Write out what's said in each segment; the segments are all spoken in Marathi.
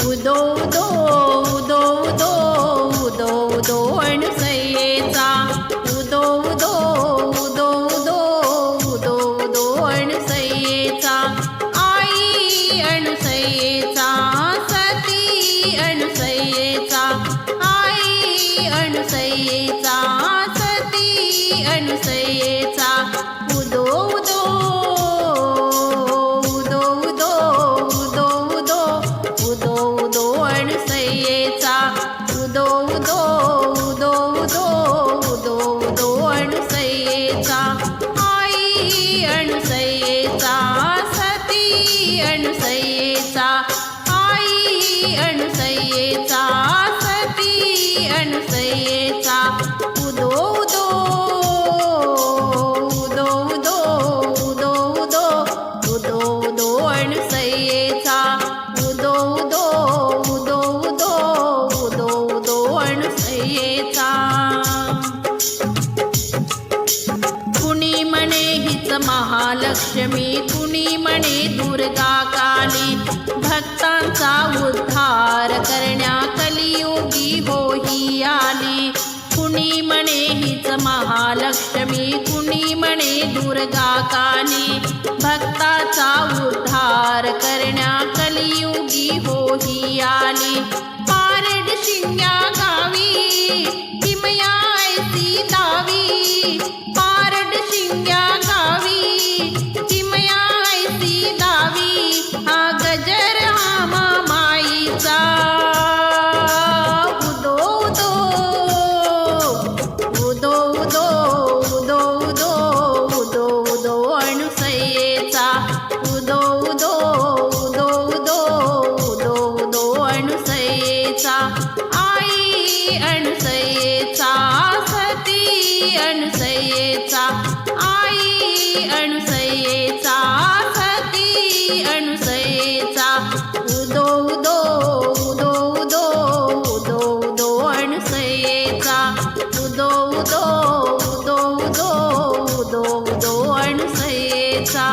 उदो उदो उदो उदो उदो उदो अणसय्येचा उदो उदो उदो उदो उदो उदो अणसय्येचा आई अणसय्येचा सती अणसय्येचा आई अणसय्येचा सती अणसय्येचा उदो उदो उदो उदो उदो उदो उदो उदो अणसय्येचा उदो उदो उदो उदो उदो उदो अणसय्येचा आई अणसय्येचा सती अणसय्येचा आई अणसय्येचा सती अणसय्येचा उदो उदो उदो उदो उदो उदो उदो उदो अणसय्येचा उदो उदो उदो उदो उदो उदो अणसय्येचा कुणी म्हणे हीच महालक्ष्मी कुणी म्हणे दुर्गा काली भक्तांचा उद्धार करण्या कलियुगी होई आली कुणी म्हणे हीच महालक्ष्मी कुणी म्हणे दुर्गा काली भक्ताचा उद्धार करण्या कलियुगी होई आली पारड शिंग्या गावी किमया ऐसी दावी पारड शिंग्या गावी किमया ऐसी दावी हा गजर हा माईचा उदो उदो उदो उदो उदो उदो उदो उदो अणसय्येचा उदो उदो उदो उदो उदो उदो अणसय्येचा आई अणसय्येचा सती अणसय्येचा आई अणसय्येचा सती अणसय्येचा उदो उदो उदो उदो उदो उदो अणसय्येचा उदो उदो उदो उदो उदो उदो अणसय्येचा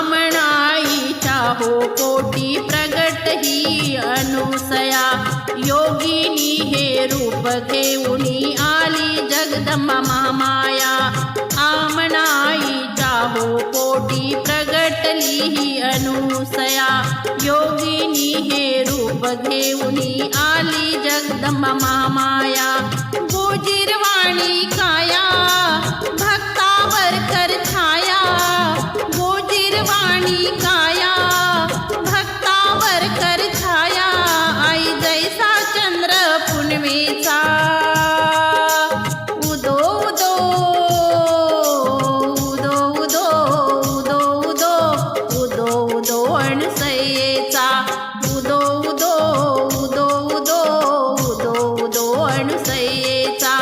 कामनाईच्या हो कोटी प्रगट ही अनुसया योगिनी हे रूप घेऊनी आली जगदंबा महामाया कामनाईच्या हो कोटी प्रगटली ही अनुसया योगिनी हे रूप घेऊनी आली जगदंबा महामाया गोजिरवाणी काया भक्तावर कर छाया गोजिरवाणी काया भक्तावर कर छाया आई जैसा चंद्र पुनवेचा उदो उदो उदो उदो उदो उदो उदो उदो अणसय्येचा उदो उदो उदो उदो उदो उदो अणसय्येचा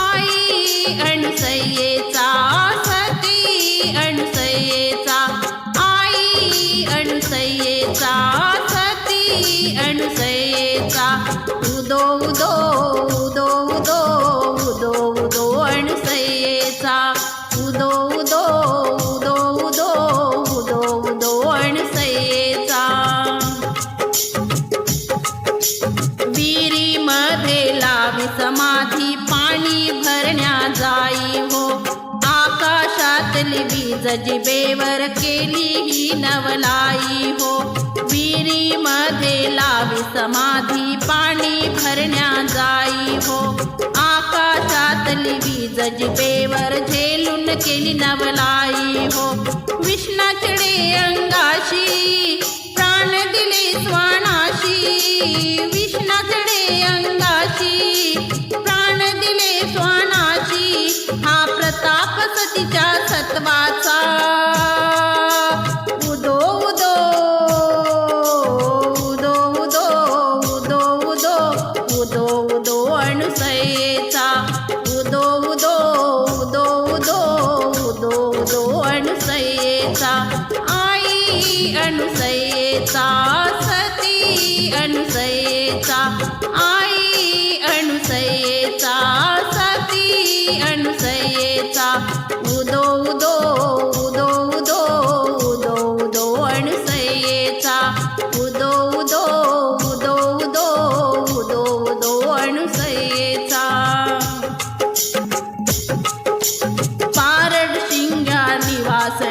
आई अणसय्येचा सती अणसय्येचा आई अणसय्येचा सती अणसय्येचा उदो उदो उदो उदो उदो उदो अणसय्येचा उदो उदो उदो उदो उदो उदो अणसय्येचा विहिरीमध्ये लावी समाधी पाणी भरण्या जाई हो आकाशातली वीज जिभेवर केली ही नवलाई हो विहिरीमध्ये लावी समाधी पाणी भरण्या जाई हो आकाशातली वीज जिभेवर झेलून केली नवलाई हो विष्णा चढे अंगाशी प्राण दिले स्वानाशी विष्णा चढे अंगाशी प्राण दिले स्वानाशी हा प्रताप सतीच्या सत्वाचा उदो उदो उदो उदो उदो उदो उदो उदो अणसय्येचा उदो उदो उदो उदो उदो उदो अणसय्येचा आई अणसय्येचा सती अणसय्येचा आई अणसय्येचा सती अणसय्येचा उदो उदो उदो उदो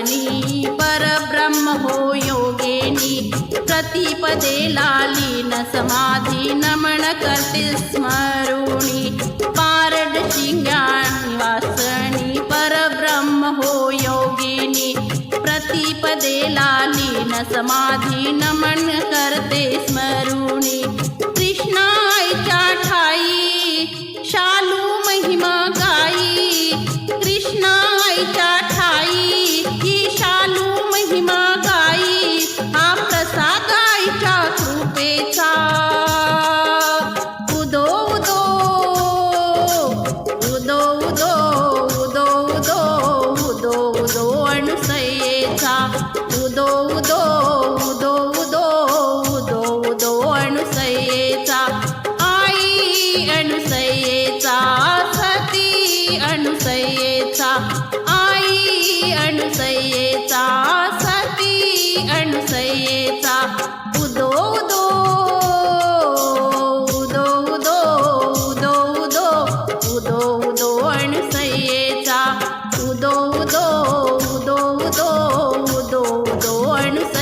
वासनी परब्रह्म हो योगिनी प्रतिपदेला लीन समाधी नमन करते स्मरुणी पारड शिंगा निवासनी परब्रह्म हो योगिनी प्रतिपदेला लीन समाधी नमन करते स्मरुणी कृष्णाईच्या ठाई शालू महिमा गाई कृष्णाईच्या ठाई ही शालू महिमा गाई हा प्रसाद आईच्या कृपेचा उदो उदो उदो उदो उदो उदो उदो उदो अणुसयेचा उदो उदो उदो उदो उदो उदो अणुसयेचा आई अणुसयेचा सती अणुसयेचा आई अणुसयेचा सती अणुसयेचा उदो उदो उदो उदो उदो उदो उदो उदो अणुसयेचा उदो उदो उदो उदो उदो उदो अणुसयेचा